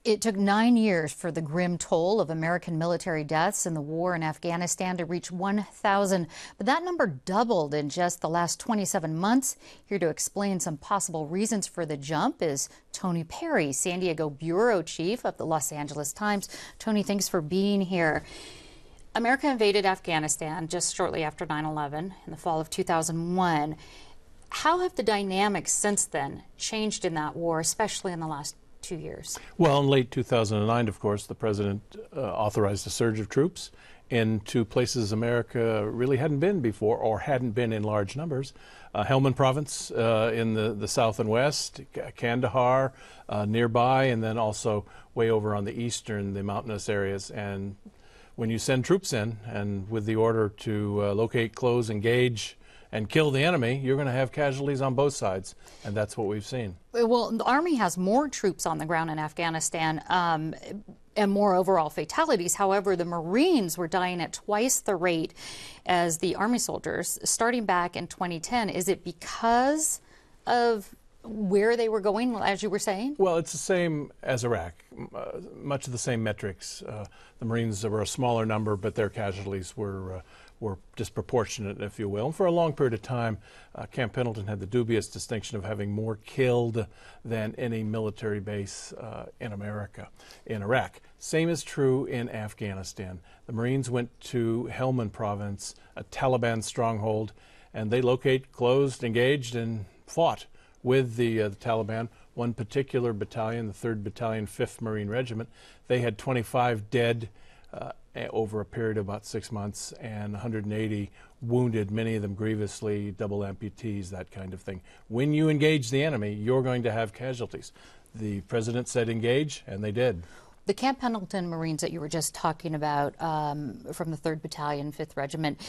It took 9 years for the grim toll of American military deaths in the war in Afghanistan to reach 1,000, but that number doubled in just the last 27 months. Here to explain some possible reasons for the jump is Tony Perry, San Diego bureau chief of the Los Angeles Times. Tony, thanks for being here. America invaded Afghanistan just shortly after 9/11 in the fall of 2001. How have the dynamics since then changed in that war, especially in the last 2 years? Well, in late 2009, of course, the president authorized a surge of troops into places America really hadn't been before, or hadn't been in large numbers. Helmand province in the south and west, Kandahar nearby, and then also way over on the eastern, the mountainous areas. And when you send troops in, and with the order to locate, close, engage, and kill the enemy, you're going to have casualties on both sides, and that's what we've seen. Well, the Army has more troops on the ground in Afghanistan and more overall fatalities. However, the Marines were dying at twice the rate as the Army soldiers starting back in 2010. Is it because of where they were going, as you were saying? Well, it's the same as Iraq, much of the same metrics. The Marines were a smaller number, but their casualties were disproportionate, if you will. And for a long period of time, Camp Pendleton had the dubious distinction of having more killed than any military base in America. In Iraq, same is true in Afghanistan. The Marines went to Helmand province, a Taliban stronghold, and they located, closed, engaged, and fought with the Taliban. One particular battalion, the 3rd Battalion, 5th Marine Regiment, they had 25 dead over a period of about 6 months, and 180 wounded, many of them grievously, double amputees, that kind of thing. When you engage the enemy, you're going to have casualties. The president said engage, and they did. The Camp Pendleton Marines that you were just talking about from the 3rd Battalion, 5th Regiment,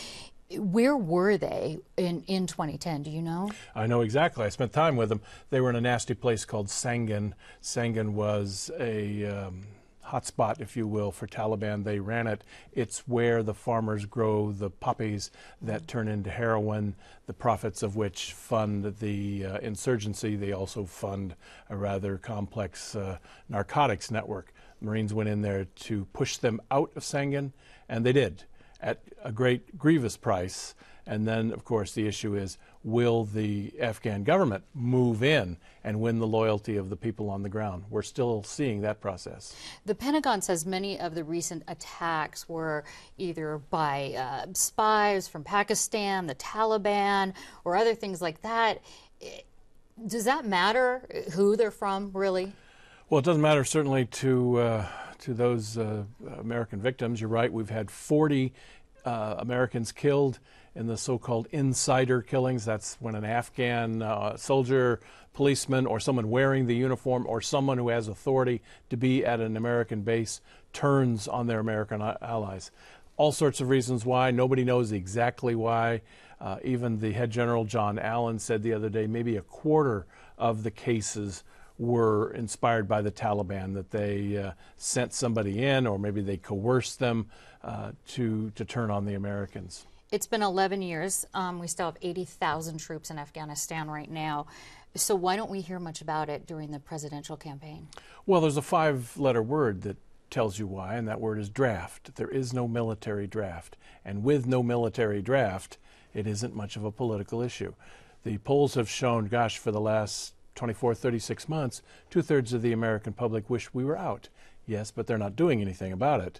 where were they in 2010? Do you know? I know exactly. I spent time with them. They were in a nasty place called Sangin. Sangin was a hotspot, if you will, for Taliban. They ran it. It's where the farmers grow the poppies that turn into heroin, the profits of which fund the insurgency. They also fund a rather complex narcotics network. Marines went in there to push them out of Sangin, and they did, at a great grievous price. And then, of course, the issue is, will the Afghan government move in and win the loyalty of the people on the ground? We're still seeing that process. The Pentagon says many of the recent attacks were either by spies from Pakistan, the Taliban, or other things like that. Does that matter who they're from, really? Well, it doesn't matter, certainly, to those American victims. You're right, we've had 40 Americans killed in the so-called insider killings. That's when an Afghan soldier, policeman, or someone wearing the uniform, or someone who has authority to be at an American base turns on their American allies. All sorts of reasons why. Nobody knows exactly why. Even the head general, John Allen, said the other day maybe a quarter of the cases were inspired by the Taliban, that they sent somebody in, or maybe they coerced them to turn on the Americans. It's been 11 years. We still have 80,000 troops in Afghanistan right now. So why don't we hear much about it during the presidential campaign? Well, there's a 5-letter word that tells you why, and that word is draft. There is no military draft. And with no military draft, it isn't much of a political issue. The polls have shown, gosh, for the last 24, 36 months, 2/3 of the American public wish we were out. Yes, but they're not doing anything about it.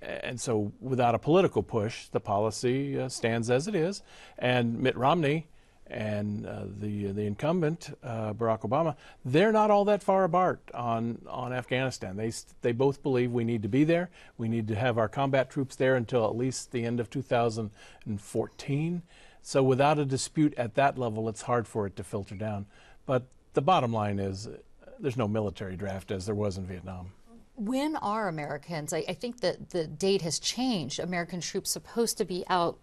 And so without a political push, the policy stands as it is. And Mitt Romney and the incumbent, Barack Obama, they're not all that far apart on Afghanistan. They both believe we need to be there. We need to have our combat troops there until at least the end of 2014. So without a dispute at that level, it's hard for it to filter down. But the bottom line is there's no military draft as there was in Vietnam. When are Americans, I think that the date has changed, American troops supposed to be out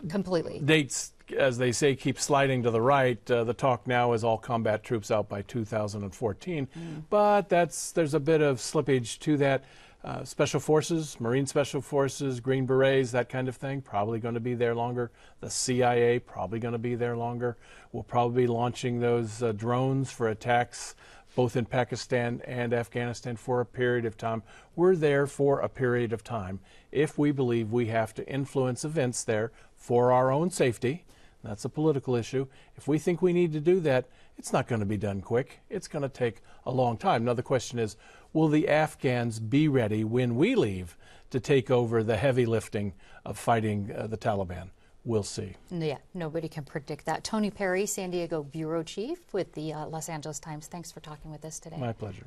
completely? Dates, as they say, keep sliding to the right. The talk now is all combat troops out by 2014. But there's a bit of slippage to that. Special Forces, Marine Special Forces, Green Berets, that kind of thing, probably going to be there longer. The CIA, probably going to be there longer. We'll probably be launching those drones for attacks both in Pakistan and Afghanistan for a period of time. We're there for a period of time if we believe we have to influence events there for our own safety. That's a political issue. If we think we need to do that, it's not going to be done quick. It's going to take a long time. Now the question is, will the Afghans be ready when we leave to take over the heavy lifting of fighting the Taliban? We'll see. Yeah, nobody can predict that. Tony Perry, San Diego Bureau Chief with the Los Angeles Times. Thanks for talking with us today. My pleasure.